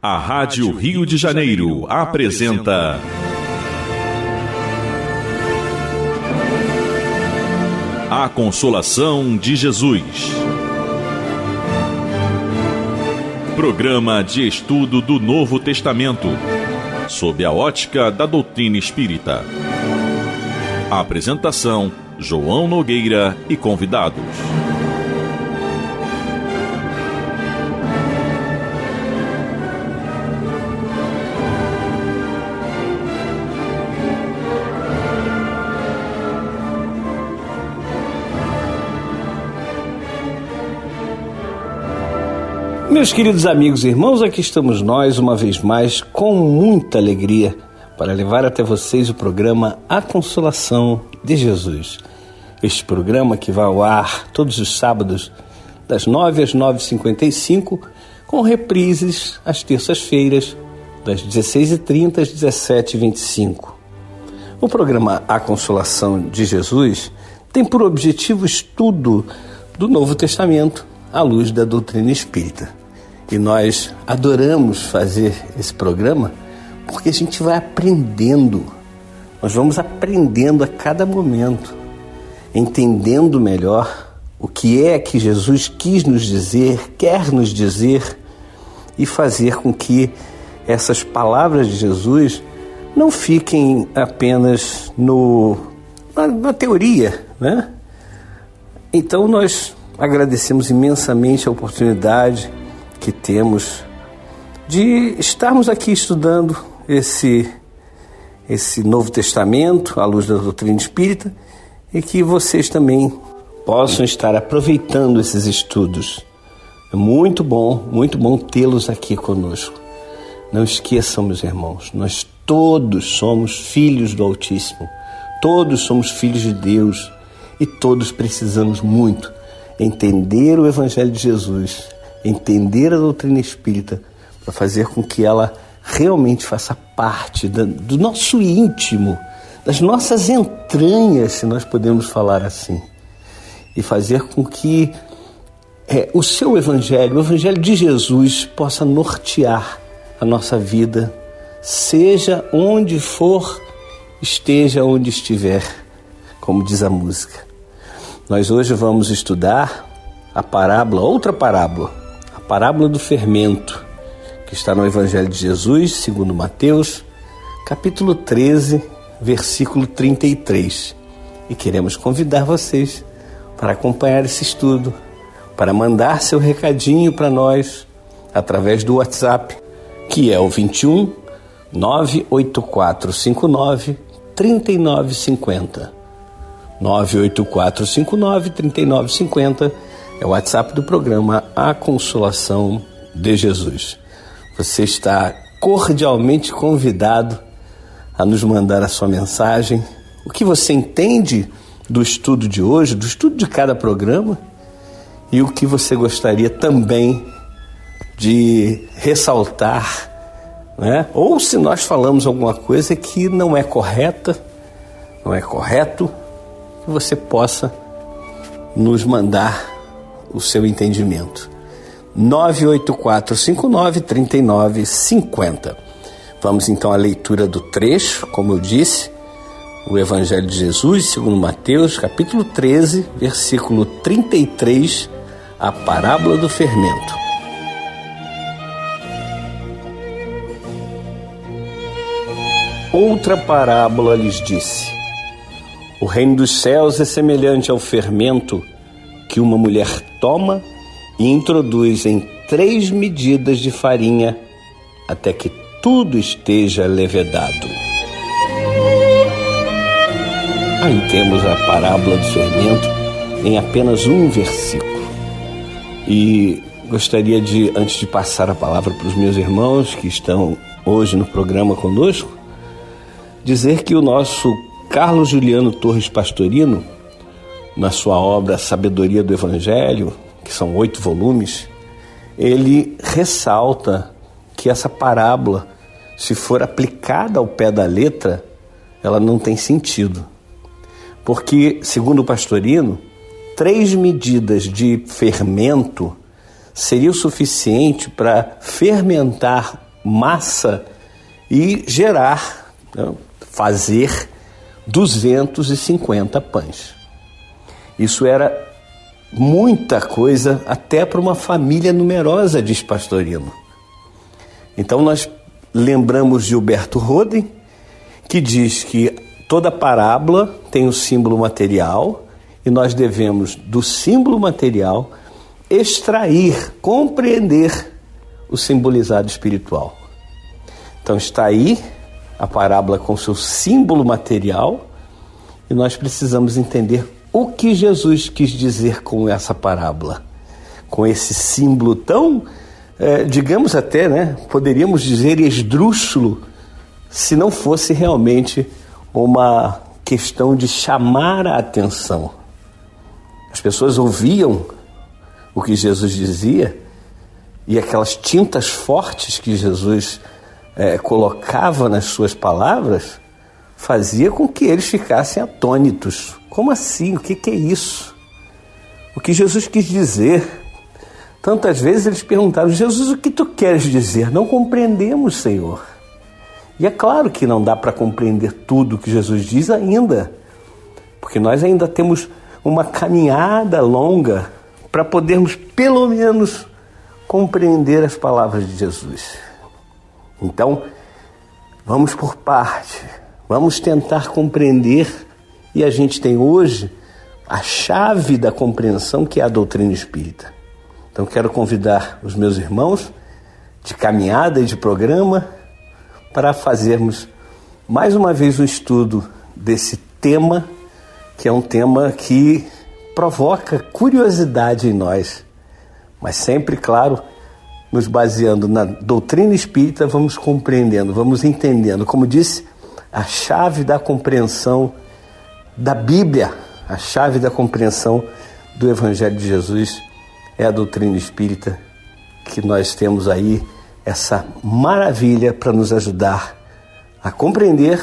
A Rádio Rio de Janeiro apresenta A Consolação de Jesus. Programa de estudo do Novo Testamento, sob a ótica da doutrina espírita. A apresentação: João Nogueira e convidados. Meus queridos amigos e irmãos, aqui estamos nós, uma vez mais, com muita alegria, para levar até vocês o programa A Consolação de Jesus. Este programa que vai ao ar todos os sábados, das 9 às 9h55, com reprises às terças-feiras, das 16h30 às 17h25. O programa A Consolação de Jesus tem por objetivo o estudo do Novo Testamento à luz da doutrina espírita. E nós adoramos fazer esse programa porque a gente vai aprendendo. Nós vamos aprendendo a cada momento, entendendo melhor o que é que Jesus quis nos dizer, quer nos dizer, e fazer com que essas palavras de Jesus não fiquem apenas na teoria, né? Então nós agradecemos imensamente a oportunidade que temos de estarmos aqui estudando esse Novo Testamento à luz da doutrina espírita, e que vocês também possam estar aproveitando esses estudos. É muito bom tê-los aqui conosco. Não esqueçam, meus irmãos, nós todos somos filhos do Altíssimo, todos somos filhos de Deus, e todos precisamos muito entender o Evangelho de Jesus, entender a doutrina espírita, para fazer com que ela realmente faça parte do nosso íntimo, das nossas entranhas, se nós podemos falar assim, e fazer com que o seu Evangelho, o Evangelho de Jesus, possa nortear a nossa vida, seja onde for, esteja onde estiver, como diz a música. Nós hoje vamos estudar outra parábola, a parábola do fermento, que está no Evangelho de Jesus, segundo Mateus, capítulo 13, versículo 33. E queremos convidar vocês para acompanhar esse estudo, para mandar seu recadinho para nós através do WhatsApp, que é o 21 98459 3950. 98459 3950 é o WhatsApp do programa A Consolação de Jesus. Você está cordialmente convidado a nos mandar a sua mensagem, o que você entende do estudo de hoje, do estudo de cada programa, e o que você gostaria também de ressaltar, né? Ou se nós falamos alguma coisa que não é correta, não é correto, que você possa nos mandar o seu entendimento. 984593950. Vamos então à leitura do trecho, como eu disse, o Evangelho de Jesus, segundo Mateus, capítulo 13, versículo 33, a parábola do fermento. Outra parábola lhes disse: o reino dos céus é semelhante ao fermento que uma mulher toma e introduz em 3 medidas de farinha até que tudo esteja levedado. Aí temos a parábola do fermento em apenas um versículo. E gostaria de, antes de passar a palavra para os meus irmãos que estão hoje no programa conosco, dizer que o nosso Carlos Juliano Torres Pastorino, na sua obra Sabedoria do Evangelho, que são 8 volumes, ele ressalta que essa parábola, se for aplicada ao pé da letra, ela não tem sentido. Porque, segundo o Pastorino, 3 medidas de fermento seria o suficiente para fermentar massa e gerar, fazer 250 pães. Isso era muita coisa até para uma família numerosa, diz Pastorino. Então nós lembramos de Gilberto Roden, que diz que toda parábola tem um símbolo material e nós devemos do símbolo material extrair, compreender o simbolizado espiritual. Então está aí a parábola com seu símbolo material e nós precisamos entender o que Jesus quis dizer com essa parábola, com esse símbolo tão, digamos até, poderíamos dizer esdrúxulo, se não fosse realmente uma questão de chamar a atenção. As pessoas ouviam o que Jesus dizia e aquelas tintas fortes que Jesus colocava nas suas palavras fazia com que eles ficassem atônitos. Como assim? O que é isso? O que Jesus quis dizer? Tantas vezes eles perguntaram: Jesus, o que tu queres dizer? Não compreendemos, Senhor. E é claro que não dá para compreender tudo o que Jesus diz ainda, porque nós ainda temos uma caminhada longa para podermos pelo menos compreender as palavras de Jesus. Então, vamos por parte, vamos tentar compreender, e a gente tem hoje a chave da compreensão, que é a doutrina espírita. Então quero convidar os meus irmãos de caminhada e de programa para fazermos mais uma vez um estudo desse tema, que é um tema que provoca curiosidade em nós, mas sempre, claro, nos baseando na doutrina espírita, vamos compreendendo, vamos entendendo. Como disse, a chave da compreensão da Bíblia, a chave da compreensão do Evangelho de Jesus é a doutrina espírita, que nós temos aí essa maravilha para nos ajudar a compreender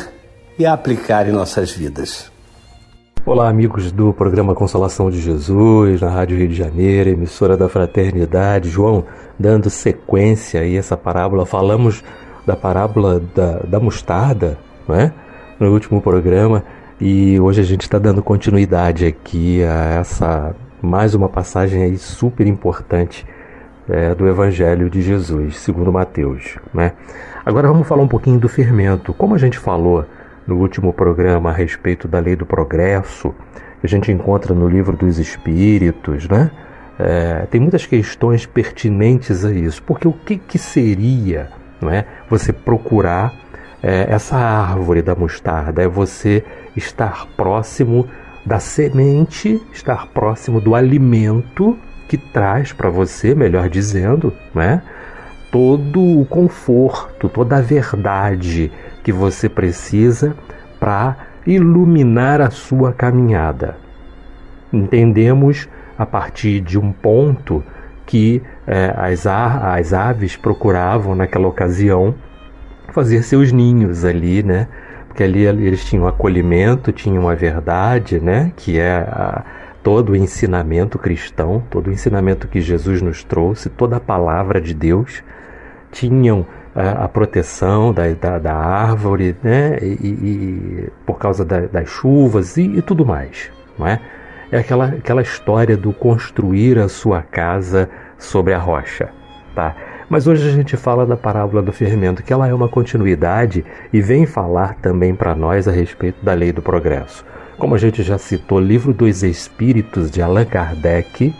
e a aplicar em nossas vidas. Olá, amigos do programa Consolação de Jesus, na Rádio Rio de Janeiro, emissora da Fraternidade. João, dando sequência aí essa parábola, falamos da parábola da mostarda, não é? No último programa, e hoje a gente está dando continuidade aqui a essa mais uma passagem aí super importante do Evangelho de Jesus, segundo Mateus, né? Agora vamos falar um pouquinho do fermento. Como a gente falou no último programa a respeito da lei do progresso, que a gente encontra no Livro dos Espíritos, né? Tem muitas questões pertinentes a isso, porque o que seria, não é, você procurar essa árvore da mostarda? É você estar próximo da semente, estar próximo do alimento que traz para você, melhor dizendo, né, todo o conforto, toda a verdade que você precisa para iluminar a sua caminhada. Entendemos a partir de um ponto que as aves procuravam naquela ocasião fazer seus ninhos ali, né? Porque ali eles tinham acolhimento, tinham a verdade, né? Que é todo o ensinamento cristão, todo o ensinamento que Jesus nos trouxe, toda a palavra de Deus, tinham a proteção da árvore, né? E por causa das chuvas e tudo mais, não é? É aquela história do construir a sua casa sobre a rocha, tá? Mas hoje a gente fala da parábola do fermento, que ela é uma continuidade e vem falar também para nós a respeito da lei do progresso. Como a gente já citou, Livro dos Espíritos de Allan Kardec,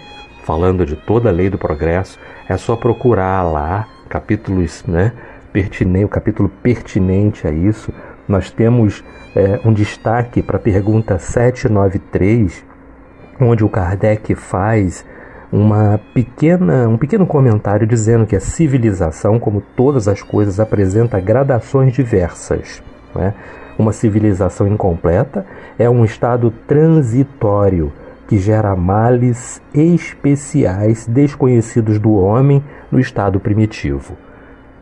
falando de toda a lei do progresso, é só procurar lá capítulos, né, o capítulo pertinente a isso. Nós temos um destaque para a pergunta 793, onde o Kardec faz um pequeno comentário dizendo que a civilização, como todas as coisas, apresenta gradações diversas, né? Uma civilização incompleta é um estado transitório que gera males especiais desconhecidos do homem no estado primitivo.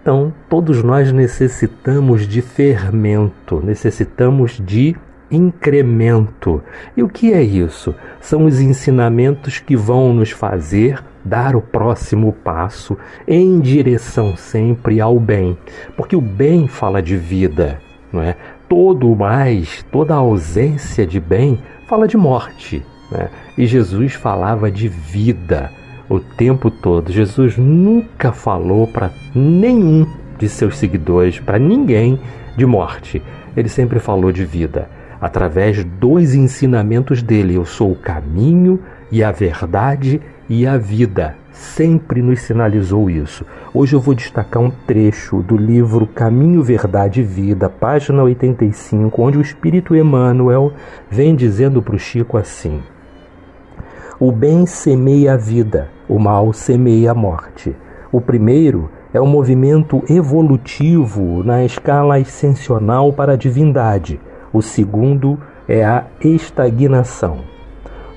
Então, todos nós necessitamos de fermento, necessitamos de incremento. E o que é isso? São os ensinamentos que vão nos fazer dar o próximo passo em direção sempre ao bem, porque o bem fala de vida, não é? Todo o mais, toda a ausência de bem fala de morte, né? E Jesus falava de vida o tempo todo. Jesus nunca falou para nenhum de seus seguidores, para ninguém, de morte. Ele sempre falou de vida, através dos ensinamentos dele. Eu sou o caminho e a verdade e a vida. Sempre nos sinalizou isso. Hoje eu vou destacar um trecho do livro Caminho, Verdade e Vida, página 85, onde o Espírito Emmanuel vem dizendo para o Chico assim: o bem semeia a vida, o mal semeia a morte. O primeiro é o movimento evolutivo na escala ascensional para a divindade. O segundo é a estagnação.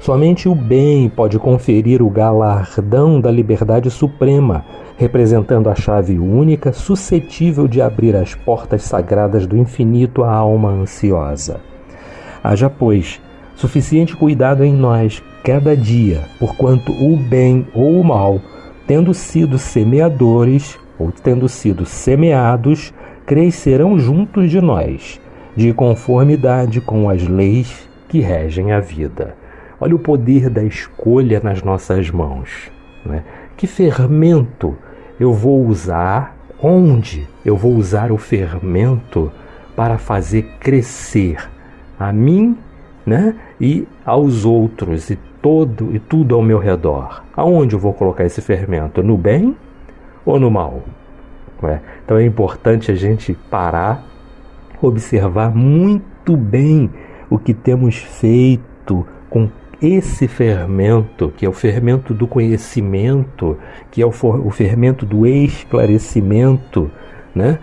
Somente o bem pode conferir o galardão da liberdade suprema, representando a chave única suscetível de abrir as portas sagradas do infinito à alma ansiosa. Haja, pois, suficiente cuidado em nós cada dia, porquanto o bem ou o mal, tendo sido semeadores ou tendo sido semeados, crescerão juntos de nós, de conformidade com as leis que regem a vida. Olha o poder da escolha nas nossas mãos, né? Que fermento eu vou usar? Onde eu vou usar o fermento para fazer crescer a mim, né? E aos outros e tudo ao meu redor? Aonde eu vou colocar esse fermento? No bem ou no mal? Então é importante a gente parar, observar muito bem o que temos feito com esse fermento, que é o fermento do conhecimento, que é o fermento do esclarecimento, né?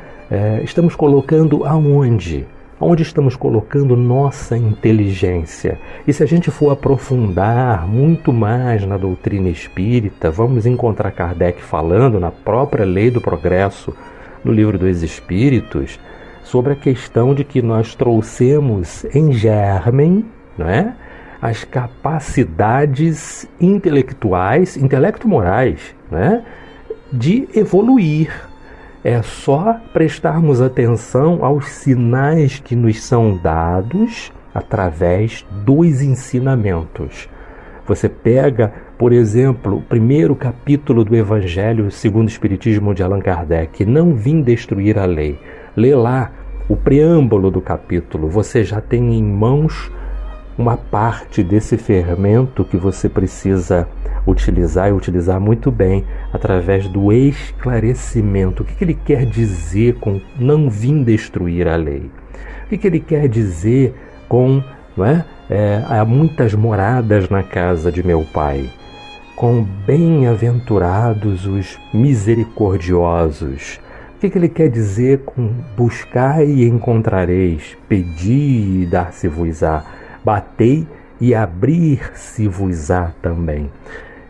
Estamos colocando aonde? Onde estamos colocando nossa inteligência? E se a gente for aprofundar muito mais na doutrina espírita, vamos encontrar Kardec falando na própria Lei do Progresso, no Livro dos Espíritos, sobre a questão de que nós trouxemos em germen, não é? As capacidades intelectuais, intelecto-morais, né, de evoluir. É só prestarmos atenção aos sinais que nos são dados através dos ensinamentos. Você pega, por exemplo, o primeiro capítulo do Evangelho segundo o Espiritismo de Allan Kardec, Não vim destruir a lei. Lê lá o preâmbulo do capítulo, você já tem em mãos uma parte desse fermento que você precisa utilizar e utilizar muito bem através do esclarecimento. O que ele quer dizer com não vim destruir a lei? O que ele quer dizer com há muitas moradas na casa de meu pai? Com bem-aventurados os misericordiosos. O que ele quer dizer com buscai e encontrareis, pedi e dar-se-vos-á, batei e abrir-se-vos-á também.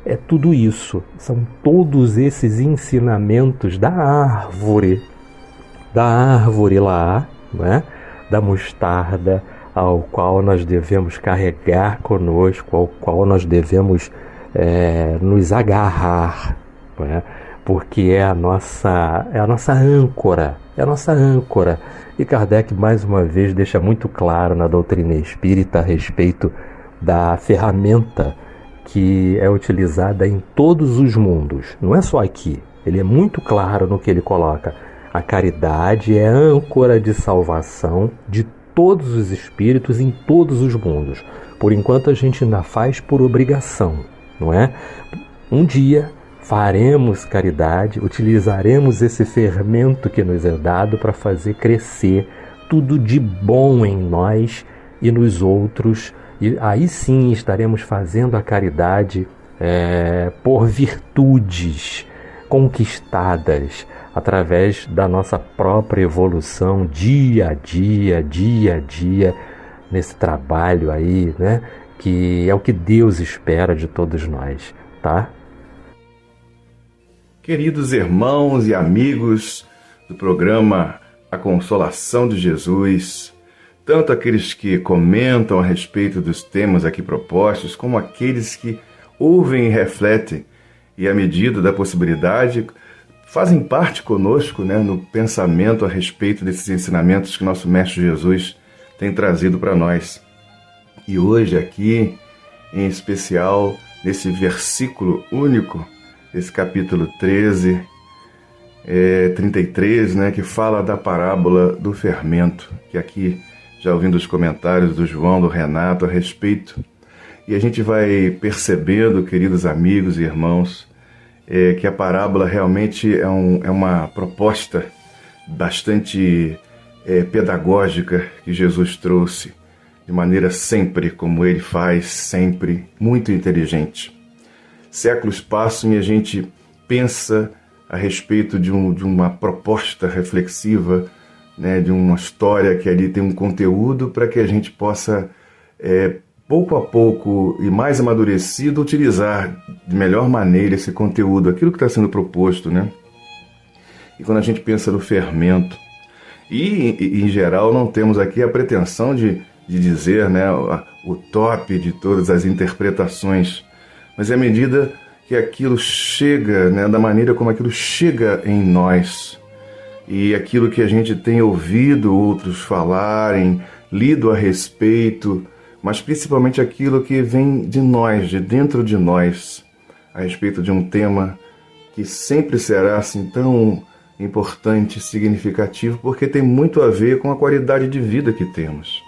É tudo isso, são todos esses ensinamentos da árvore lá, né? Da mostarda, ao qual nós devemos carregar conosco, ao qual nós devemos nos agarrar, né? Porque é a nossa âncora, E Kardec, mais uma vez, deixa muito claro na doutrina espírita a respeito da ferramenta que é utilizada em todos os mundos, não é só aqui. Ele é muito claro no que ele coloca. A caridade é a âncora de salvação de todos os espíritos em todos os mundos. Por enquanto a gente ainda faz por obrigação, não é? Um dia faremos caridade, utilizaremos esse fermento que nos é dado para fazer crescer tudo de bom em nós e nos outros, e aí sim estaremos fazendo a caridade por virtudes conquistadas através da nossa própria evolução dia a dia, nesse trabalho aí, né? Que é o que Deus espera de todos nós, tá? Queridos irmãos e amigos do programa A Consolação de Jesus, tanto aqueles que comentam a respeito dos temas aqui propostos, como aqueles que ouvem e refletem e à medida da possibilidade, fazem parte conosco, né, no pensamento a respeito desses ensinamentos que nosso Mestre Jesus tem trazido para nós. E hoje aqui, em especial, nesse versículo único, esse capítulo 13, 33, né, que fala da parábola do fermento, que aqui, já ouvindo os comentários do João, do Renato a respeito, e a gente vai percebendo, queridos amigos e irmãos, que a parábola realmente é uma proposta bastante pedagógica que Jesus trouxe, de maneira sempre, como ele faz, sempre, muito inteligente. Séculos passam e a gente pensa a respeito de uma proposta reflexiva, né, de uma história que ali tem um conteúdo para que a gente possa, pouco a pouco e mais amadurecido, utilizar de melhor maneira esse conteúdo, aquilo que está sendo proposto, né? E quando a gente pensa no fermento, e em geral não temos aqui a pretensão de dizer, né, o top de todas as interpretações, mas é à medida que aquilo chega, né, da maneira como aquilo chega em nós, e aquilo que a gente tem ouvido outros falarem, lido a respeito, mas principalmente aquilo que vem de nós, de dentro de nós, a respeito de um tema que sempre será assim tão importante, significativo, porque tem muito a ver com a qualidade de vida que temos.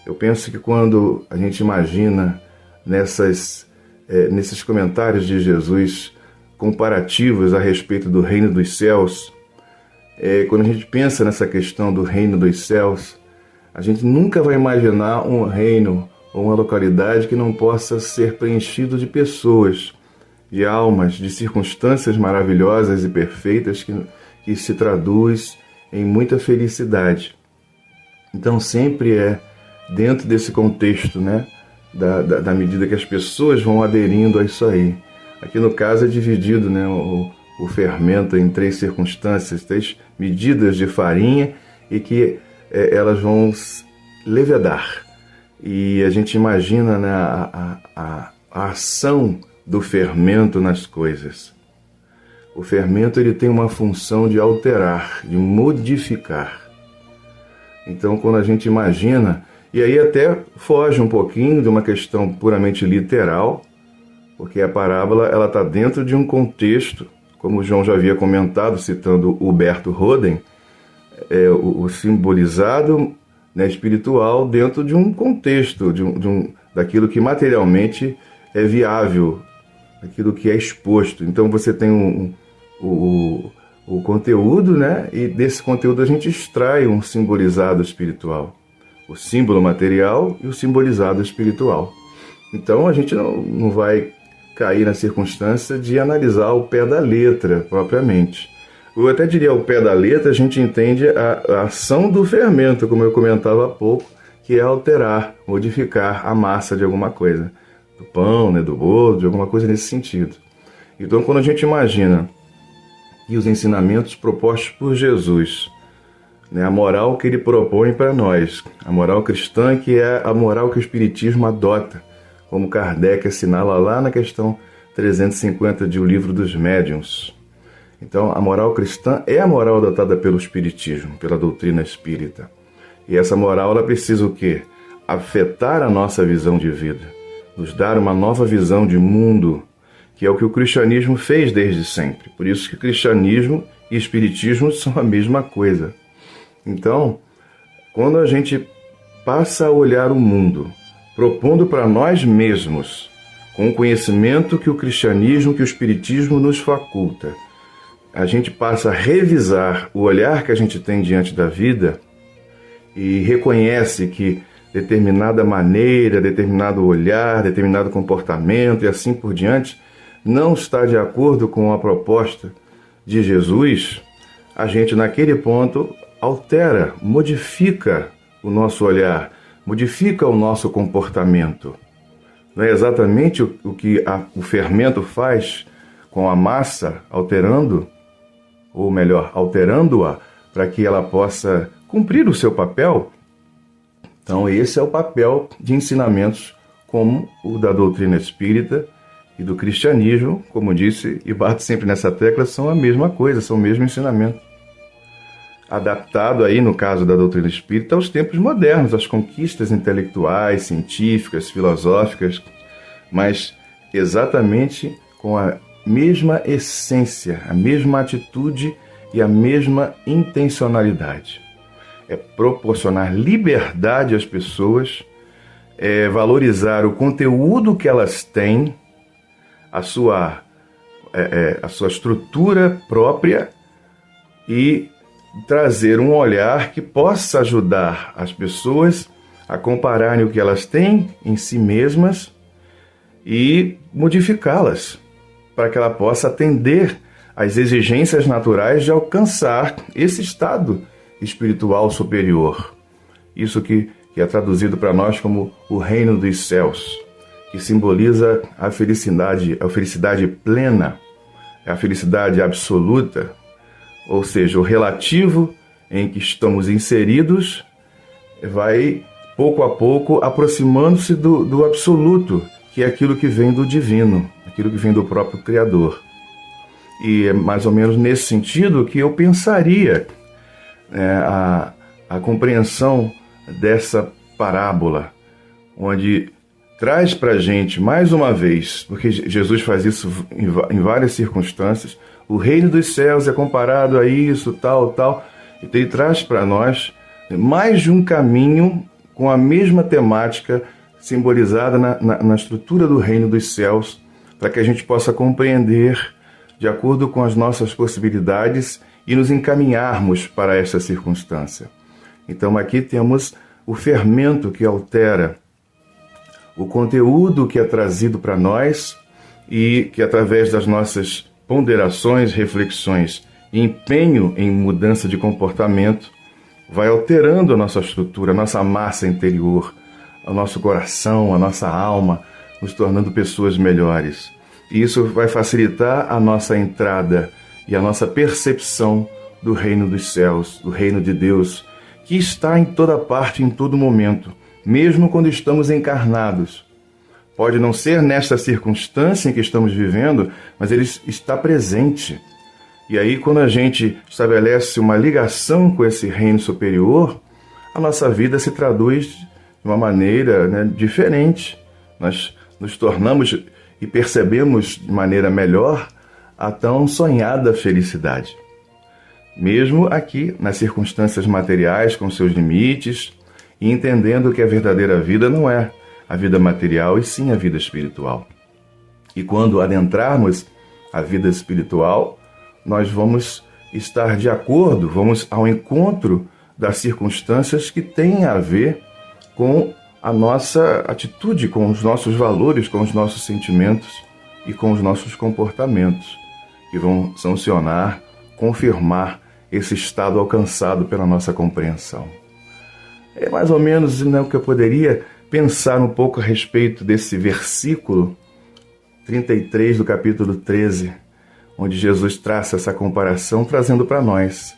Eu penso que quando a gente imagina nesses comentários de Jesus comparativos a respeito do reino dos céus, quando a gente pensa nessa questão do reino dos céus, a gente nunca vai imaginar um reino ou uma localidade que não possa ser preenchido de pessoas, de almas, de circunstâncias maravilhosas e perfeitas que se traduz em muita felicidade. Então sempre dentro desse contexto, né, da medida que as pessoas vão aderindo a isso aí. Aqui no caso é dividido, né, o fermento em 3 circunstâncias, 3 medidas de farinha, e que elas vão levedar. E a gente imagina, né, a ação do fermento nas coisas. O fermento ele tem uma função de alterar, de modificar. Então quando a gente imagina, e aí até foge um pouquinho de uma questão puramente literal, porque a parábola ela está dentro de um contexto, como o João já havia comentado, citando Huberto Roden, o simbolizado, né, espiritual dentro de um contexto, daquilo que materialmente é viável, aquilo que é exposto. Então você tem o conteúdo, né, e desse conteúdo a gente extrai um simbolizado espiritual. O símbolo material e o simbolizado espiritual. Então a gente não vai cair na circunstância de analisar o pé da letra propriamente. Eu até diria o pé da letra, a gente entende a ação do fermento, como eu comentava há pouco, que é alterar, modificar a massa de alguma coisa. Do pão, né, do bolo, de alguma coisa nesse sentido. Então quando a gente imagina que os ensinamentos propostos por Jesus, né, a moral que ele propõe para nós, a moral cristã, que é a moral que o Espiritismo adota, como Kardec assinala lá na questão 350 de O Livro dos Médiuns. Então, a moral cristã é a moral adotada pelo Espiritismo, pela doutrina espírita. E essa moral, ela precisa o quê? Afetar a nossa visão de vida, nos dar uma nova visão de mundo, que é o que o cristianismo fez desde sempre. Por isso que cristianismo e espiritismo são a mesma coisa. Então, quando a gente passa a olhar o mundo, propondo para nós mesmos, com o conhecimento que o cristianismo, que o espiritismo nos faculta, a gente passa a revisar o olhar que a gente tem diante da vida e reconhece que determinada maneira, determinado olhar, determinado comportamento e assim por diante não está de acordo com a proposta de Jesus, a gente naquele ponto altera, modifica o nosso olhar, modifica o nosso comportamento. Não é exatamente o que o fermento faz com a massa, alterando, ou melhor, alterando-a para que ela possa cumprir o seu papel? Então esse é o papel de ensinamentos como o da doutrina espírita e do cristianismo, como disse, e bato sempre nessa tecla, são a mesma coisa, são o mesmo ensinamento. Adaptado aí, no caso da doutrina espírita, aos tempos modernos, às conquistas intelectuais, científicas, filosóficas, mas exatamente com a mesma essência, a mesma atitude e a mesma intencionalidade. É proporcionar liberdade às pessoas, é valorizar o conteúdo que elas têm, a sua estrutura própria e trazer um olhar que possa ajudar as pessoas a compararem o que elas têm em si mesmas e modificá-las, para que ela possa atender às exigências naturais de alcançar esse estado espiritual superior. Isso que é traduzido para nós como o reino dos céus, que simboliza a felicidade plena, a felicidade absoluta, ou seja, o relativo em que estamos inseridos vai, pouco a pouco, aproximando-se do absoluto, que é aquilo que vem do divino, aquilo que vem do próprio Criador. E é mais ou menos nesse sentido que eu pensaria a compreensão dessa parábola, onde traz para a gente, mais uma vez, porque Jesus faz isso em várias circunstâncias, o reino dos céus é comparado a isso, tal. Então ele traz para nós mais de um caminho com a mesma temática simbolizada na estrutura do reino dos céus, para que a gente possa compreender de acordo com as nossas possibilidades e nos encaminharmos para essa circunstância. Então aqui temos o fermento que altera o conteúdo que é trazido para nós e que, através das nossas ponderações, reflexões e empenho em mudança de comportamento, vai alterando a nossa estrutura, a nossa massa interior, o nosso coração, a nossa alma, nos tornando pessoas melhores. E isso vai facilitar a nossa entrada e a nossa percepção do reino dos céus, do reino de Deus, que está em toda parte, em todo momento, mesmo quando estamos encarnados. Pode não ser nesta circunstância em que estamos vivendo, mas ele está presente. E aí, quando a gente estabelece uma ligação com esse reino superior, a nossa vida se traduz de uma maneira diferente. Nós nos tornamos e percebemos de maneira melhor a tão sonhada felicidade. Mesmo aqui, nas circunstâncias materiais, com seus limites, e entendendo que a verdadeira vida não é a vida material, e sim a vida espiritual. E quando adentrarmos a vida espiritual, nós vamos estar de acordo, vamos ao encontro das circunstâncias que têm a ver com a nossa atitude, com os nossos valores, com os nossos sentimentos e com os nossos comportamentos, que vão sancionar, confirmar esse estado alcançado pela nossa compreensão. É mais ou menos o que eu poderia pensar um pouco a respeito desse versículo 33 do capítulo 13, onde Jesus traça essa comparação, trazendo para nós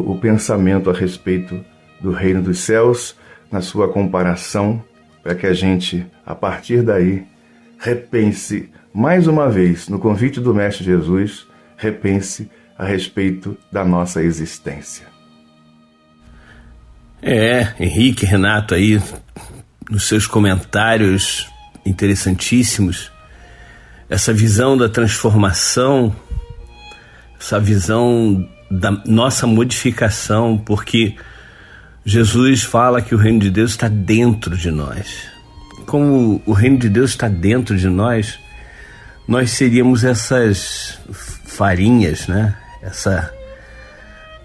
o pensamento a respeito do reino dos céus, na sua comparação, para que a gente, a partir daí, repense mais uma vez, no convite do Mestre Jesus, repense a respeito da nossa existência. Henrique, Renato aí, nos seus comentários interessantíssimos, essa visão da transformação, essa visão da nossa modificação, porque Jesus fala que o reino de Deus está dentro de nós. Como o reino de Deus está dentro de nós, nós seríamos essas farinhas, né?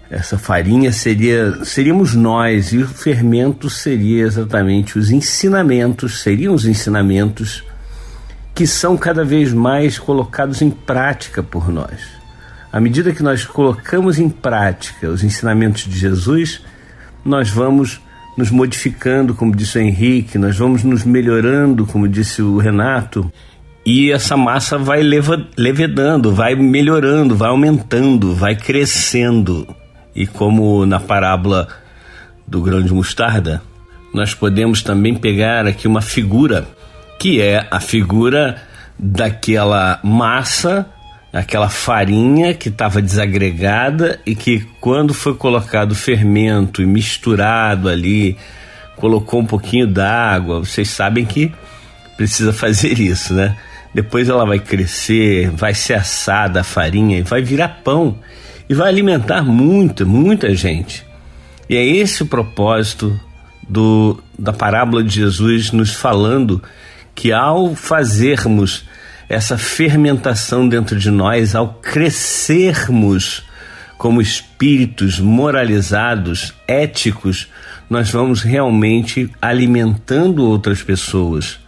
Essa farinha seríamos nós, e o fermento seria exatamente seriam os ensinamentos que são cada vez mais colocados em prática por nós. À medida que nós colocamos em prática os ensinamentos de Jesus, nós vamos nos modificando, como disse o Henrique, nós vamos nos melhorando, como disse o Renato, e essa massa vai levedando, vai melhorando, vai aumentando, vai crescendo. E como na parábola do grão de mostarda, nós podemos também pegar aqui uma figura, que é a figura daquela massa, aquela farinha que estava desagregada e que, quando foi colocado fermento e misturado ali, colocou um pouquinho d'água, vocês sabem que precisa fazer isso, né? Depois ela vai crescer, vai ser assada a farinha e vai virar pão e vai alimentar muita gente. E é esse o propósito da parábola de Jesus, nos falando que, ao fazermos essa fermentação dentro de nós, ao crescermos como espíritos moralizados, éticos, nós vamos realmente alimentando outras pessoas.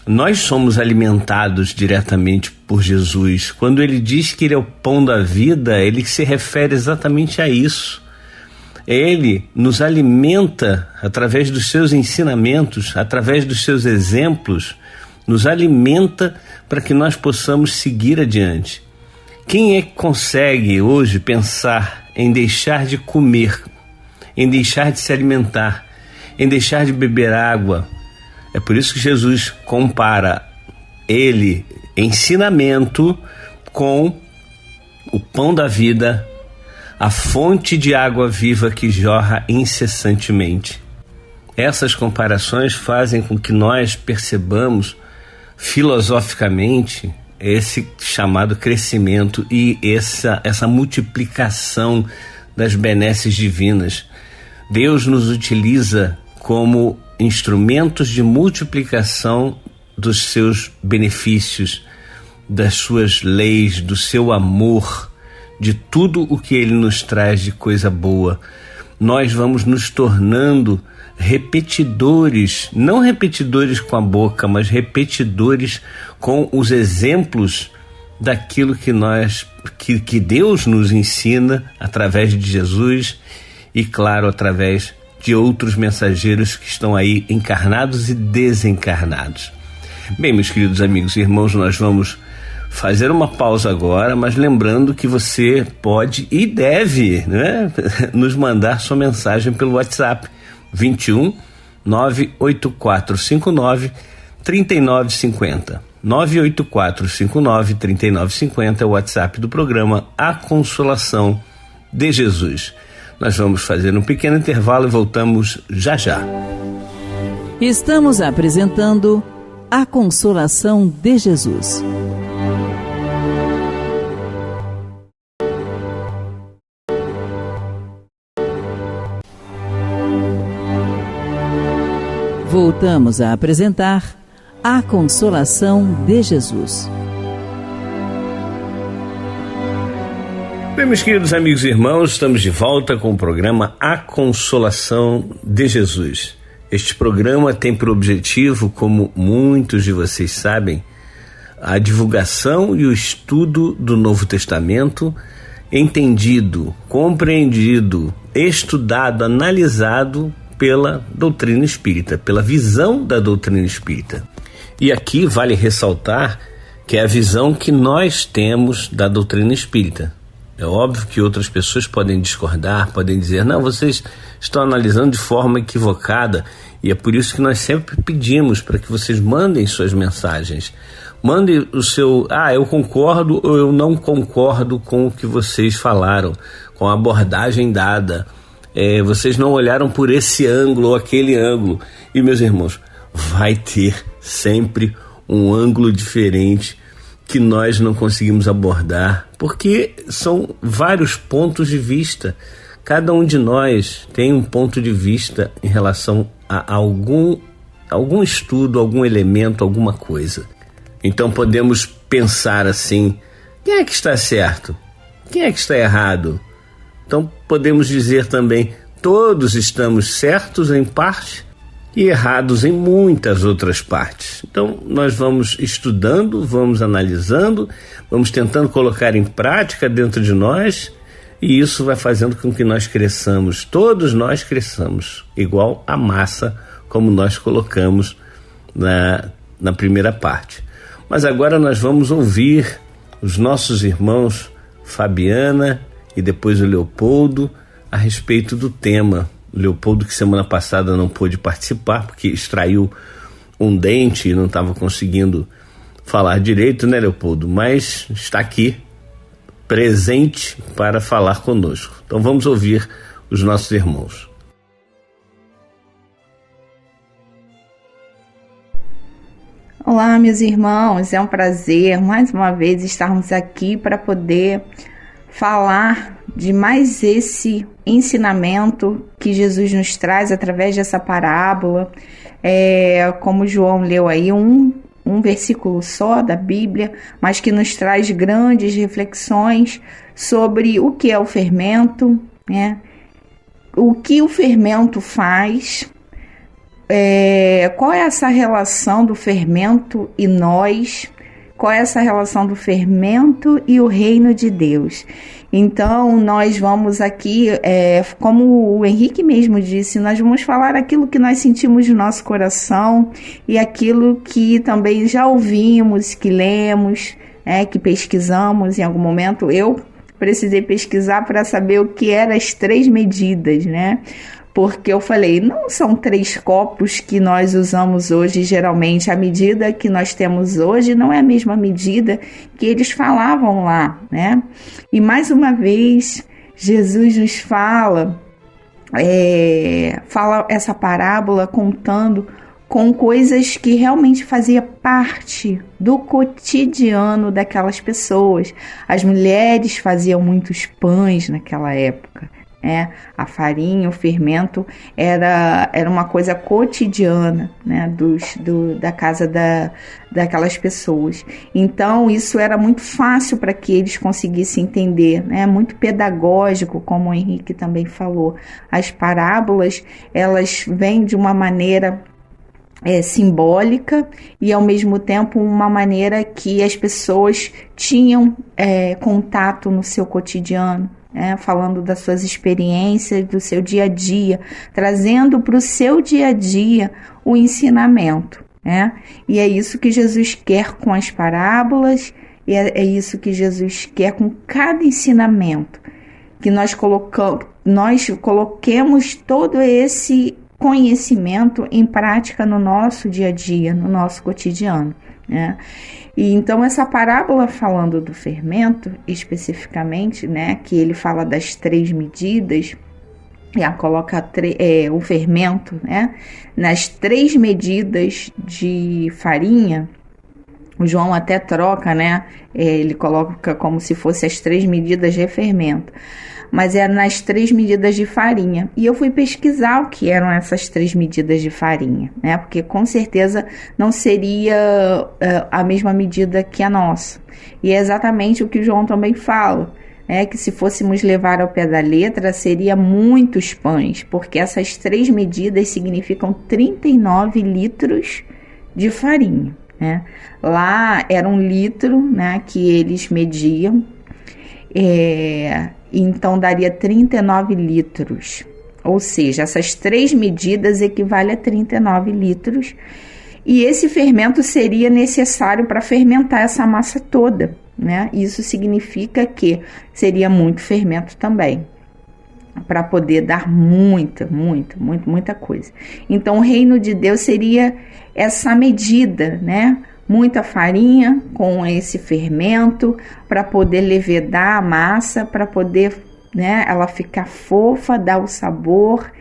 Nós somos alimentados diretamente por Jesus. Quando ele diz que ele é o pão da vida, ele se refere exatamente a isso. Ele nos alimenta através dos seus ensinamentos, através dos seus exemplos, nos alimenta para que nós possamos seguir adiante. Quem é que consegue hoje pensar em deixar de comer, em deixar de se alimentar, em deixar de beber água? É por isso que Jesus compara ele, ensinamento, com o pão da vida, a fonte de água viva que jorra incessantemente. Essas comparações fazem com que nós percebamos filosoficamente esse chamado crescimento e essa multiplicação das benesses divinas. Deus nos utiliza como instrumentos de multiplicação dos seus benefícios, das suas leis, do seu amor, de tudo o que ele nos traz de coisa boa. Nós vamos nos tornando repetidores, não repetidores com a boca, mas repetidores com os exemplos daquilo que Deus nos ensina através de Jesus e, claro, através de outros mensageiros que estão aí encarnados e desencarnados. Bem, meus queridos amigos e irmãos, nós vamos fazer uma pausa agora, mas lembrando que você pode e deve, né, nos mandar sua mensagem pelo WhatsApp 21 98459 3950. 98459-3950 é o WhatsApp do programa A Consolação de Jesus. Nós vamos fazer um pequeno intervalo e voltamos já já. Estamos apresentando A Consolação de Jesus. Voltamos a apresentar A Consolação de Jesus. Bem, meus queridos amigos e irmãos, estamos de volta com o programa A Consolação de Jesus. Este programa tem por objetivo, como muitos de vocês sabem, a divulgação e o estudo do Novo Testamento, entendido, compreendido, estudado, analisado pela doutrina espírita, pela visão da doutrina espírita. E aqui vale ressaltar que é a visão que nós temos da doutrina espírita. É óbvio que outras pessoas podem discordar, podem dizer, não, vocês estão analisando de forma equivocada, e é por isso que nós sempre pedimos para que vocês mandem suas mensagens. Mandem o seu, eu concordo ou eu não concordo com o que vocês falaram, com a abordagem dada. Vocês não olharam por esse ângulo ou aquele ângulo. E, meus irmãos, vai ter sempre um ângulo diferente que nós não conseguimos abordar, porque são vários pontos de vista. Cada um de nós tem um ponto de vista em relação a algum estudo, algum elemento, alguma coisa. Então podemos pensar assim, quem é que está certo? Quem é que está errado? Então podemos dizer também, todos estamos certos em parte e errados em muitas outras partes. Então nós vamos estudando, vamos analisando, vamos tentando colocar em prática dentro de nós, e isso vai fazendo com que nós cresçamos, todos nós cresçamos, igual a massa, como nós colocamos na primeira parte. Mas agora nós vamos ouvir os nossos irmãos Fabiana e depois o Leopoldo a respeito do tema. O Leopoldo, que semana passada não pôde participar porque extraiu um dente e não estava conseguindo falar direito, né, Leopoldo? Mas está aqui, presente para falar conosco. Então vamos ouvir os nossos irmãos. Olá, meus irmãos, é um prazer mais uma vez estarmos aqui para poder falar de mais esse ensinamento que Jesus nos traz através dessa parábola. Como João leu aí, um versículo só da Bíblia, mas que nos traz grandes reflexões sobre o que é o fermento, né? O que o fermento faz, qual é essa relação do fermento e nós, qual é essa relação do fermento e o reino de Deus. Então, nós vamos aqui, como o Henrique mesmo disse, nós vamos falar aquilo que nós sentimos no nosso coração e aquilo que também já ouvimos, que lemos, que pesquisamos em algum momento. Eu precisei pesquisar para saber o que eram as 3 medidas, né? Porque eu falei, não são 3 copos que nós usamos hoje, geralmente. A medida que nós temos hoje não é a mesma medida que eles falavam lá, né? E mais uma vez, Jesus nos fala essa parábola contando com coisas que realmente fazia parte do cotidiano daquelas pessoas. As mulheres faziam muitos pães naquela época. A farinha, o fermento era uma coisa cotidiana, né, da casa daquelas pessoas. Então isso era muito fácil para que eles conseguissem entender, né, muito pedagógico, como o Henrique também falou. As parábolas, elas vêm de uma maneira simbólica e ao mesmo tempo uma maneira que as pessoas tinham contato no seu cotidiano. Falando das suas experiências, do seu dia a dia, trazendo para o seu dia a dia o ensinamento, né? E é isso que Jesus quer com as parábolas, e é isso que Jesus quer com cada ensinamento, que nós coloquemos todo esse conhecimento em prática no nosso dia a dia, no nosso cotidiano, né? E então essa parábola, falando do fermento especificamente, né, que ele fala das 3 medidas, coloca o fermento, né, nas 3 medidas de farinha. O João até troca, né, ele coloca como se fosse as 3 medidas de fermento, mas é nas 3 medidas de farinha. E eu fui pesquisar o que eram essas 3 medidas de farinha, né? Porque com certeza não seria a mesma medida que a nossa. E é exatamente o que o João também fala, que se fôssemos levar ao pé da letra, seria muitos pães, porque essas 3 medidas significam 39 litros de farinha, né? Lá era 1 litro, né, que eles mediam, então daria 39 litros, ou seja, essas 3 medidas equivalem a 39 litros, e esse fermento seria necessário para fermentar essa massa toda, né? Isso significa que seria muito fermento também, para poder dar muita coisa. Então o reino de Deus seria essa medida, né? Muita farinha com esse fermento para poder levedar a massa, para poder, né, ela ficar fofa, dar o sabor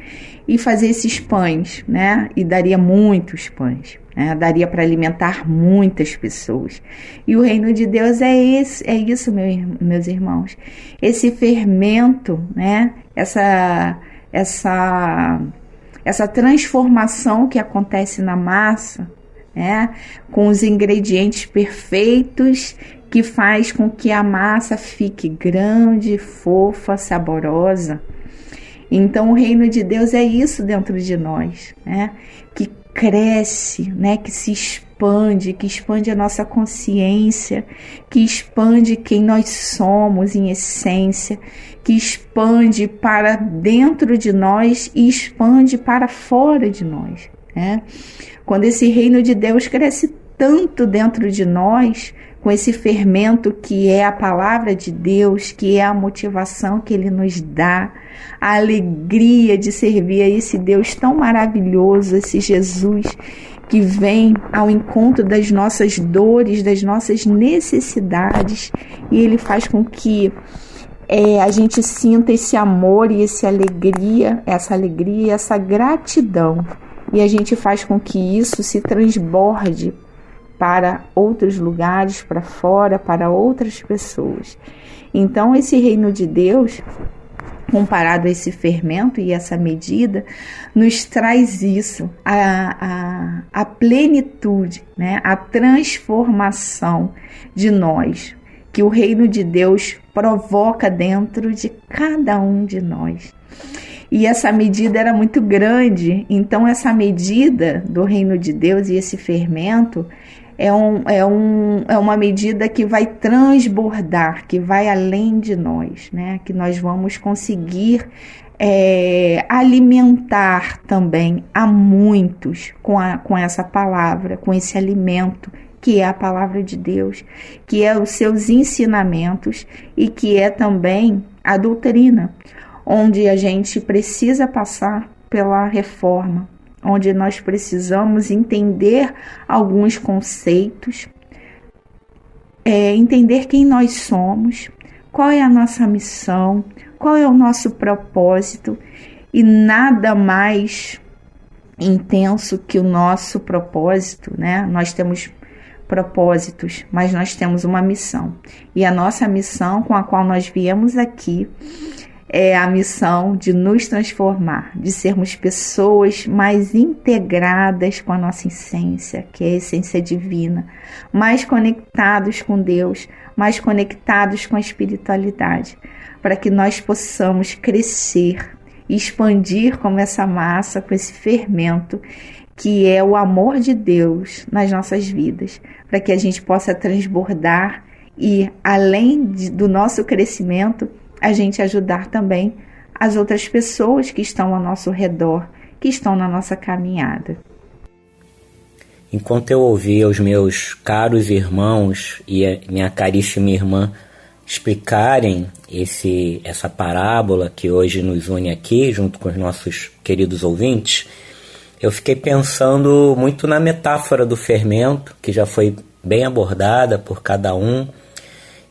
e fazer esses pães, né? E daria muitos pães, né? Daria para alimentar muitas pessoas. E o reino de Deus é isso, meus irmãos. Esse fermento, né? Essa transformação que acontece na massa, com os ingredientes perfeitos, que faz com que a massa fique grande, fofa, saborosa. Então o reino de Deus é isso dentro de nós, né? Que cresce, né? Que se expande, que expande a nossa consciência, que expande quem nós somos em essência, que expande para dentro de nós e expande para fora de nós, né? Quando esse reino de Deus cresce tanto dentro de nós, com esse fermento que é a palavra de Deus, que é a motivação que Ele nos dá, a alegria de servir a esse Deus tão maravilhoso, esse Jesus que vem ao encontro das nossas dores, das nossas necessidades, e Ele faz com que a gente sinta esse amor e essa alegria e essa gratidão, e a gente faz com que isso se transborde para outros lugares, para fora, para outras pessoas. Então, esse reino de Deus, comparado a esse fermento e essa medida, nos traz isso, a plenitude, né? A transformação de nós, que o reino de Deus provoca dentro de cada um de nós. E essa medida era muito grande, então essa medida do reino de Deus e esse fermento é uma medida que vai transbordar, que vai além de nós, né? Que nós vamos conseguir alimentar também a muitos com essa palavra, com esse alimento, que é a palavra de Deus, que é os seus ensinamentos e que é também a doutrina, onde a gente precisa passar pela reforma, onde nós precisamos entender alguns conceitos, entender quem nós somos, qual é a nossa missão, qual é o nosso propósito, e nada mais intenso que o nosso propósito, né? Nós temos propósitos, mas nós temos uma missão, e a nossa missão com a qual nós viemos aqui é a missão de nos transformar, de sermos pessoas mais integradas com a nossa essência, que é a essência divina, mais conectados com Deus, mais conectados com a espiritualidade, para que nós possamos crescer e expandir como essa massa, com esse fermento, que é o amor de Deus nas nossas vidas, para que a gente possa transbordar e, além do nosso crescimento, a gente ajudar também as outras pessoas que estão ao nosso redor, que estão na nossa caminhada. Enquanto eu ouvia os meus caros irmãos e a minha caríssima irmã explicarem essa parábola que hoje nos une aqui, junto com os nossos queridos ouvintes, eu fiquei pensando muito na metáfora do fermento, que já foi bem abordada por cada um,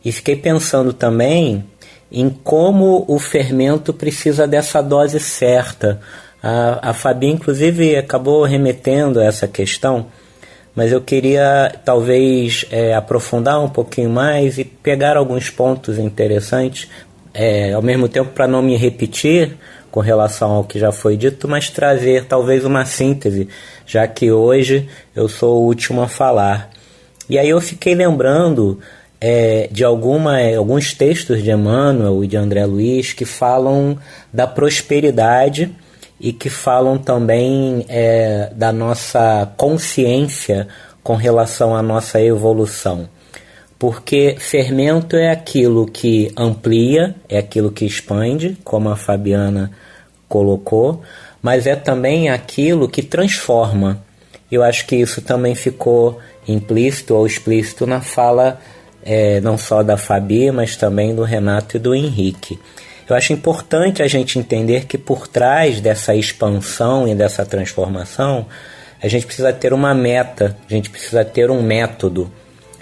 e fiquei pensando também em como o fermento precisa dessa dose certa. A Fabi, inclusive, acabou remetendo a essa questão, mas eu queria talvez aprofundar um pouquinho mais e pegar alguns pontos interessantes, ao mesmo tempo para não me repetir com relação ao que já foi dito, mas trazer talvez uma síntese, já que hoje eu sou o último a falar. E aí eu fiquei lembrando de alguns textos de Emmanuel e de André Luiz que falam da prosperidade e que falam também da nossa consciência com relação à nossa evolução. Porque fermento é aquilo que amplia, é aquilo que expande, como a Fabiana colocou, mas é também aquilo que transforma. Eu acho que isso também ficou implícito ou explícito na fala não só da Fabi, mas também do Renato e do Henrique. Eu acho importante a gente entender que por trás dessa expansão e dessa transformação, a gente precisa ter uma meta, a gente precisa ter um método.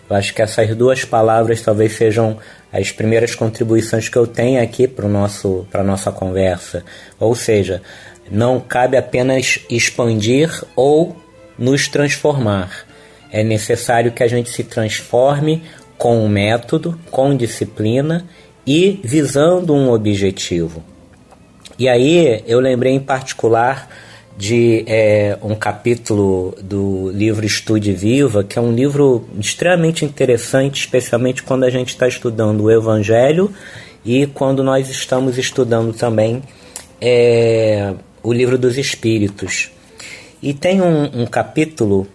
Eu acho que essas duas palavras talvez sejam as primeiras contribuições que eu tenho aqui para a nossa conversa. Ou seja, não cabe apenas expandir ou nos transformar. É necessário que a gente se transforme com um método, com disciplina e visando um objetivo. E aí eu lembrei em particular de um capítulo do livro Estude Viva, que é um livro extremamente interessante, especialmente quando a gente está estudando o Evangelho e quando nós estamos estudando também o Livro dos Espíritos. E tem um capítulo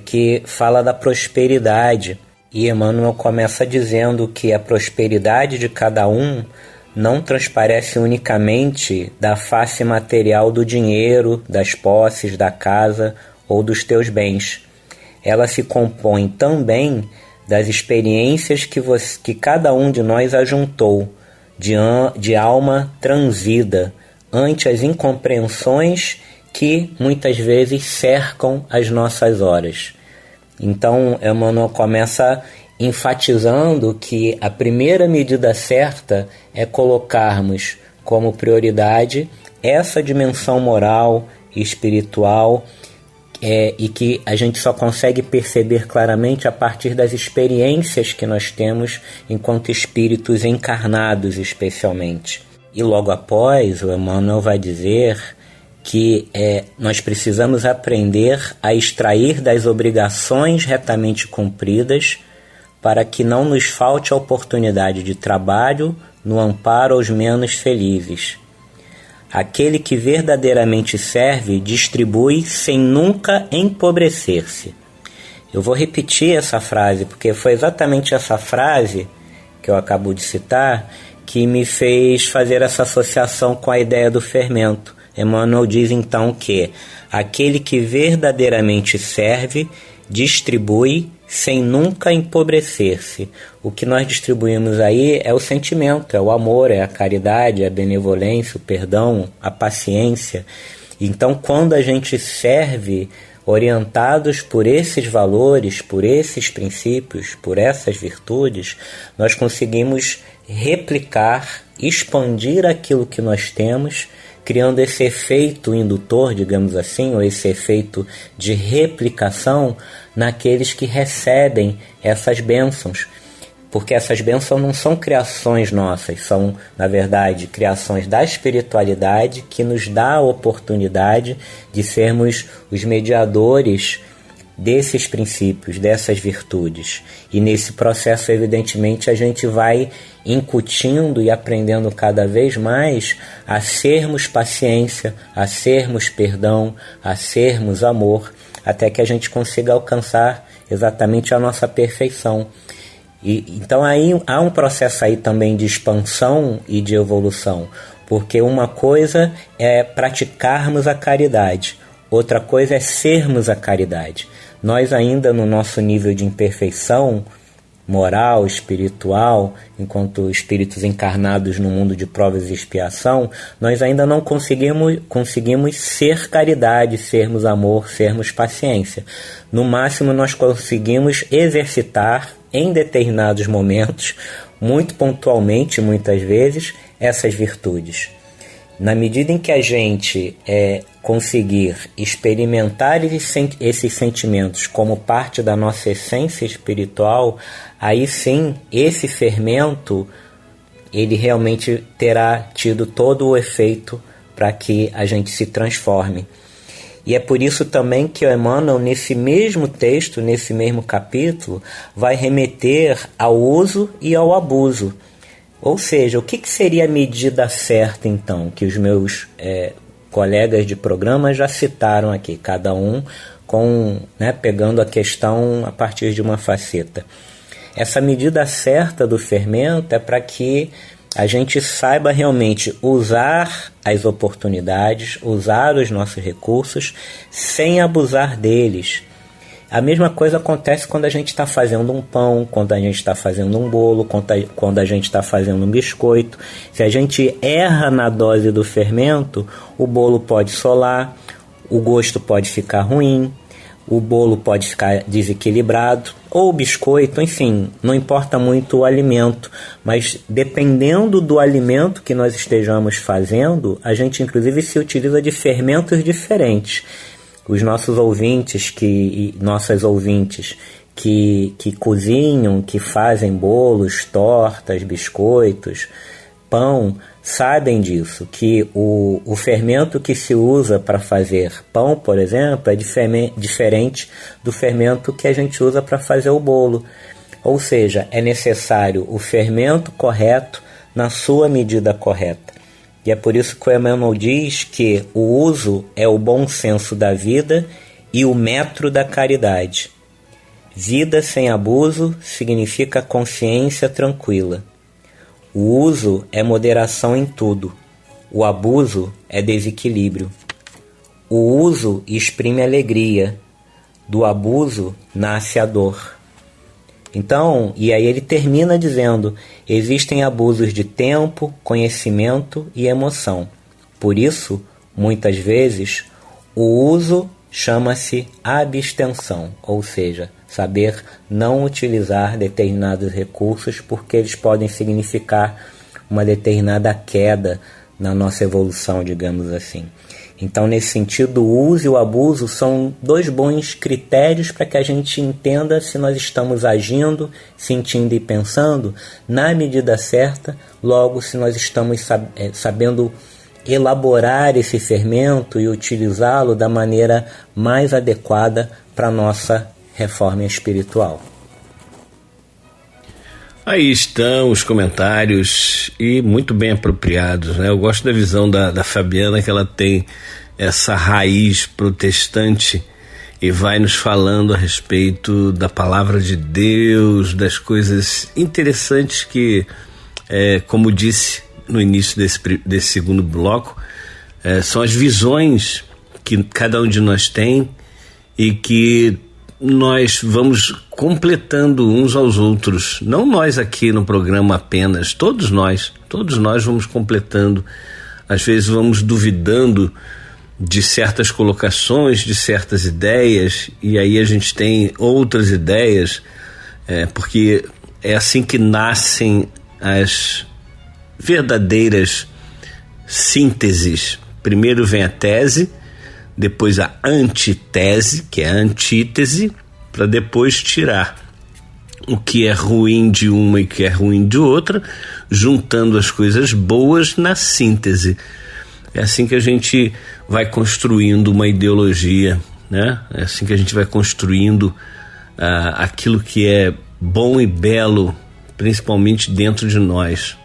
que fala da prosperidade, e Emmanuel começa dizendo que a prosperidade de cada um não transparece unicamente da face material do dinheiro, das posses, da casa ou dos teus bens. Ela se compõe também das experiências que cada um de nós ajuntou, de alma transida, ante as incompreensões que muitas vezes cercam as nossas horas. Então, Emmanuel começa enfatizando que a primeira medida certa é colocarmos como prioridade essa dimensão moral e espiritual, e que a gente só consegue perceber claramente a partir das experiências que nós temos enquanto espíritos encarnados, especialmente. E logo após, o Emmanuel vai dizer que nós precisamos aprender a extrair das obrigações retamente cumpridas para que não nos falte a oportunidade de trabalho no amparo aos menos felizes. Aquele que verdadeiramente serve distribui sem nunca empobrecer-se. Eu vou repetir essa frase, porque foi exatamente essa frase que eu acabo de citar que me fez fazer essa associação com a ideia do fermento. Emmanuel diz então que aquele que verdadeiramente serve distribui sem nunca empobrecer-se. O que nós distribuímos aí é o sentimento, é o amor, é a caridade, é a benevolência, o perdão, a paciência. Então, quando a gente serve orientados por esses valores, por esses princípios, por essas virtudes, nós conseguimos replicar, expandir aquilo que nós temos, criando esse efeito indutor, digamos assim, ou esse efeito de replicação naqueles que recebem essas bênçãos. Porque essas bênçãos não são criações nossas, são, na verdade, criações da espiritualidade que nos dá a oportunidade de sermos os mediadores desses princípios, dessas virtudes. E nesse processo, evidentemente, a gente vai incutindo e aprendendo cada vez mais a sermos paciência, a sermos perdão, a sermos amor, até que a gente consiga alcançar exatamente a nossa perfeição. Então aí há um processo aí também de expansão e de evolução, porque uma coisa é praticarmos a caridade, outra coisa é sermos a caridade. Nós ainda no nosso nível de imperfeição moral, espiritual, enquanto espíritos encarnados no mundo de provas e expiação, nós ainda não conseguimos ser caridade, sermos amor, sermos paciência. No máximo nós conseguimos exercitar em determinados momentos, muito pontualmente, muitas vezes, essas virtudes. Na medida em que a gente conseguir experimentar esses sentimentos como parte da nossa essência espiritual, aí sim, esse fermento, ele realmente terá tido todo o efeito para que a gente se transforme. E é por isso também que o Emmanuel, nesse mesmo texto, nesse mesmo capítulo, vai remeter ao uso e ao abuso. Ou seja, o que seria a medida certa, então, que os meus colegas de programa já citaram aqui, cada um pegando a questão a partir de uma faceta. Essa medida certa do fermento é para que a gente saiba realmente usar as oportunidades, usar os nossos recursos, sem abusar deles. A mesma coisa acontece quando a gente está fazendo um pão, quando a gente está fazendo um bolo, quando a gente está fazendo um biscoito. Se a gente erra na dose do fermento, o bolo pode solar, o gosto pode ficar ruim, o bolo pode ficar desequilibrado, ou o biscoito, enfim, não importa muito o alimento, mas dependendo do alimento que nós estejamos fazendo, a gente inclusive se utiliza de fermentos diferentes. Os nossos ouvintes, nossas ouvintes que cozinham, que fazem bolos, tortas, biscoitos, pão, sabem disso, que o fermento que se usa para fazer pão, por exemplo, é diferente do fermento que a gente usa para fazer o bolo. Ou seja, é necessário o fermento correto na sua medida correta. E é por isso que o Emmanuel diz que o uso é o bom senso da vida e o metro da caridade. Vida sem abuso significa consciência tranquila. O uso é moderação em tudo. O abuso é desequilíbrio. O uso exprime alegria. Do abuso nasce a dor. Então, e aí ele termina dizendo: existem abusos de tempo, conhecimento e emoção. Por isso, muitas vezes, O uso chama-se abstenção, ou seja, saber não utilizar determinados recursos porque eles podem significar uma determinada queda na nossa evolução, digamos assim. Então, nesse sentido, o uso e o abuso são dois bons critérios para que a gente entenda se nós estamos agindo, sentindo e pensando na medida certa, logo se nós estamos sabendo elaborar esse fermento e utilizá-lo da maneira mais adequada para a nossa reforma espiritual. Aí estão os comentários, e muito bem apropriados, né? Eu gosto da visão da Fabiana, que ela tem essa raiz protestante e vai nos falando a respeito da palavra de Deus, das coisas interessantes que, como disse no início desse segundo bloco, são as visões que cada um de nós tem e que nós vamos completando uns aos outros, não nós aqui no programa apenas, todos nós vamos completando. Às vezes vamos duvidando de certas colocações, de certas ideias, e aí a gente tem outras ideias, porque é assim que nascem as verdadeiras sínteses. Primeiro vem a tese, depois a antitese, que é a antítese, para depois tirar o que é ruim de uma e o que é ruim de outra, juntando as coisas boas na síntese. É assim que a gente vai construindo uma ideologia, né? É assim que a gente vai construindo aquilo que é bom e belo, principalmente dentro de nós.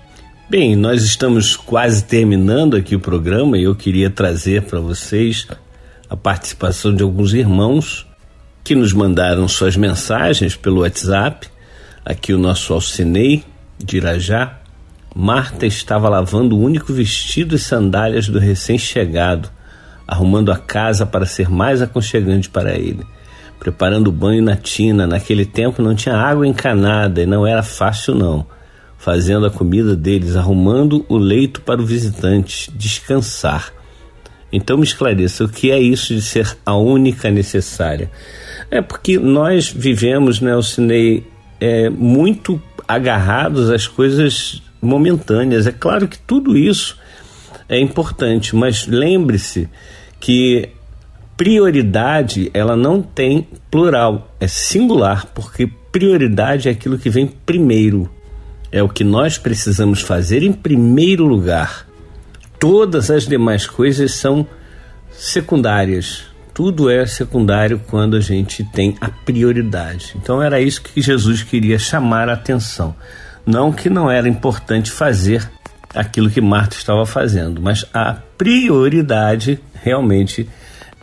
Bem, nós estamos quase terminando aqui o programa e eu queria trazer para vocês a participação de alguns irmãos que nos mandaram suas mensagens pelo WhatsApp. Aqui o nosso Alcinei de Irajá. Marta estava lavando o único vestido e sandálias do recém-chegado, arrumando a casa para ser mais aconchegante para ele, preparando o banho na tina. Naquele tempo não tinha água encanada e não era fácil não. Fazendo a comida deles, arrumando o leito para o visitante descansar. Então me esclareça, o que é isso de ser a única necessária? É porque nós vivemos, né, Alcinei, muito agarrados às coisas momentâneas. É claro que tudo isso é importante, mas lembre-se que prioridade, ela não tem plural, é singular, porque prioridade é aquilo que vem primeiro. É o que nós precisamos fazer em primeiro lugar. Todas as demais coisas são secundárias. Tudo é secundário quando a gente tem a prioridade. Então era isso que Jesus queria chamar a atenção. Não que não era importante fazer aquilo que Marta estava fazendo, mas a prioridade realmente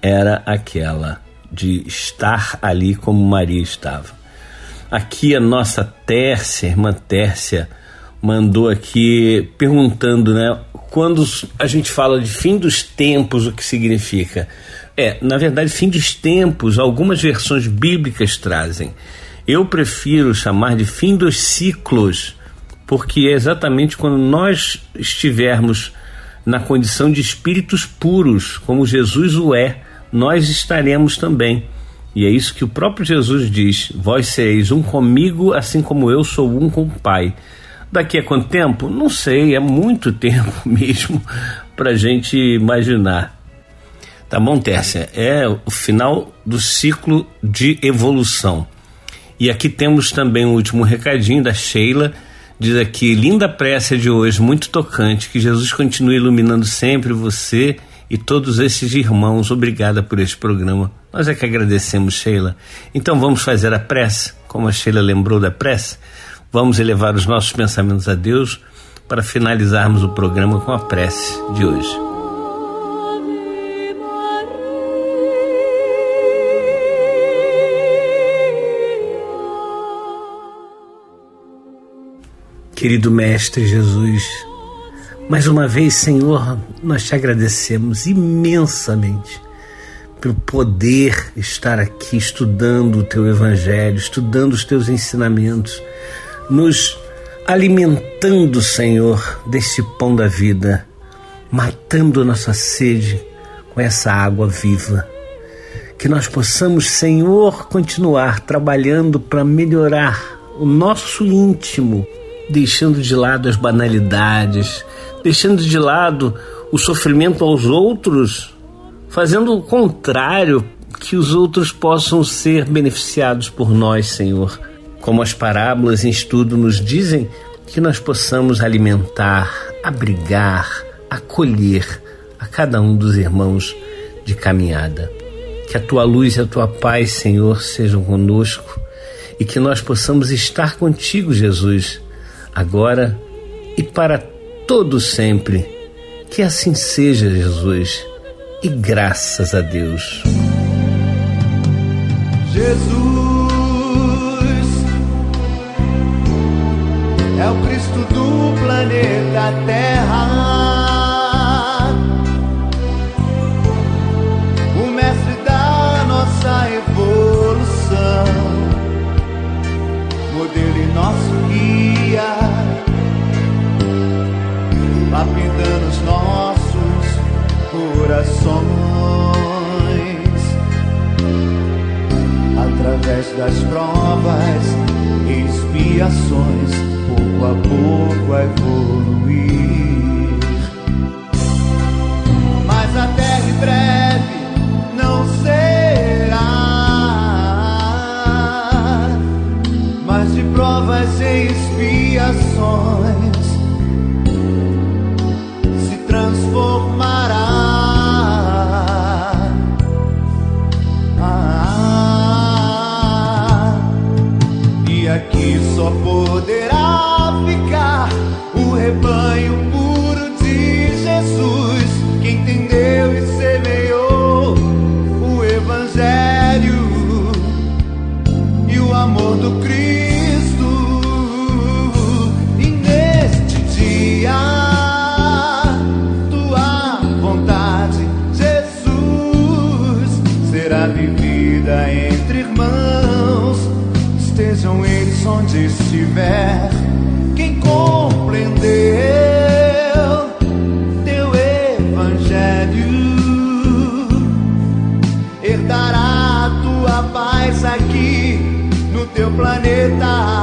era aquela de estar ali como Maria estava. Aqui a nossa Tércia, irmã Tércia, mandou aqui perguntando, né, quando a gente fala de fim dos tempos, o que significa? Na verdade, fim dos tempos, algumas versões bíblicas trazem. Eu prefiro chamar de fim dos ciclos, porque é exatamente quando nós estivermos na condição de espíritos puros, como Jesus o é, nós estaremos também. E é isso que o próprio Jesus diz: vós sereis um comigo, assim como eu sou um com o Pai. Daqui a quanto tempo? Não sei, é muito tempo mesmo para a gente imaginar. Tá bom, Tércia? É o final do ciclo de evolução. E aqui temos também um último recadinho da Sheila. Diz aqui: linda prece de hoje, muito tocante. Que Jesus continue iluminando sempre você e todos esses irmãos. Obrigada por este programa. Nós é que agradecemos, Sheila. Então vamos fazer a prece, como a Sheila lembrou da prece. Vamos elevar os nossos pensamentos a Deus para finalizarmos o programa com a prece de hoje. Querido Mestre Jesus, mais uma vez, Senhor, nós te agradecemos imensamente pelo poder estar aqui estudando o teu Evangelho, estudando os teus ensinamentos, nos alimentando, Senhor, desse pão da vida, matando a nossa sede com com essa água viva. Que nós possamos, Senhor, continuar trabalhando para melhorar o nosso íntimo, deixando de lado as banalidades, deixando de lado o sofrimento aos outros, fazendo o contrário, que os outros possam ser beneficiados por nós, Senhor. Como as parábolas em estudo nos dizem, que nós possamos alimentar, abrigar, acolher a cada um dos irmãos de caminhada. Que a Tua luz e a Tua paz, Senhor, sejam conosco e que nós possamos estar contigo, Jesus, agora e para todo sempre. Que assim seja, Jesus, e graças a Deus. Jesus é o Cristo do planeta Terra, o mestre da nossa evolução, modelo e nosso guia, lapidando os nossos corações, através das provas e expiações, pouco a pouco a evoluir. Mas a terra em breve não será mais de provas e expiações, se transformará. E aqui só poderá ficar o rebanho puro de Jesus, que entendeu e semeou o Evangelho e o amor do Cristo. E neste dia, Tua vontade, Jesus, será vivida entre irmãos. Estejam eles onde estiver. Quem compreendeu Teu Evangelho herdará a Tua paz aqui no Teu planeta.